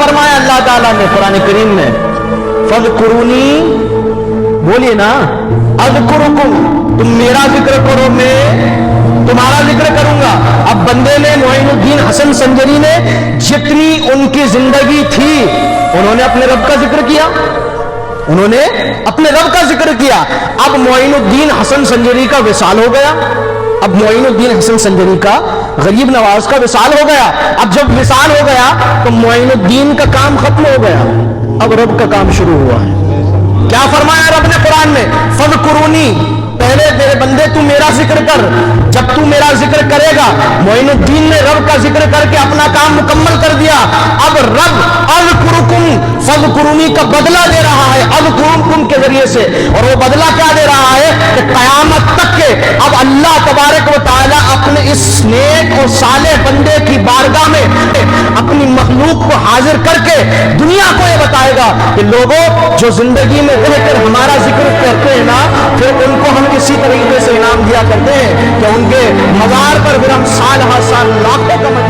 فرمایا اللہ تعالیٰ نے قرآن کریم میں؟ فذکرونی، بولیے نا، اذکرکم، تم میرا ذکر کرو میں تمہارا ذکر کروں گا۔ اب بندے نے، معین الدین حسن سنجری نے، جتنی ان کی زندگی تھی انہوں نے اپنے رب کا ذکر کیا، انہوں نے اپنے رب کا ذکر کیا۔ اب معین الدین حسن سنجری کا وصال ہو گیا، اب معین الدین حسن سنجری کا، غریب نواز کا وصال ہو گیا۔ اب جب وصال ہو گیا تو معین الدین کا کام ختم ہو گیا، اب رب کا کام شروع ہوا ہے۔ کیا فرمایا رب نے قرآن میں؟ فذکرونی، پہلے میرے بندے تو میرا ذکر کر، جب تو میرا ذکر کرے گا، معین الدین نے رب کا ذکر کر کے اپنا کام مکمل کر دیا۔ اب رب اذکرکم فذکرونی کا بدلہ دے رہا ہے اذکرکم کے ذریعے سے، اور وہ بدلہ کیا دے رہا ہے کہ قیامت تک کے اب اللہ تبارک و تعالی اپنے اس نیک اور صالح بندے کی بارگاہ میں اپنی مخلوق کو حاضر کر کے دنیا کو یہ بتائے گا کہ لوگوں جو زندگی میں رہ کر ہمارا ذکر کرتے ہیں نا، پھر ان کو ہم اسی طریقے سے انعام دیا کرتے ہیں کہ ان کے مزار پر پھر ہم سال ہر سال لاکھوں کا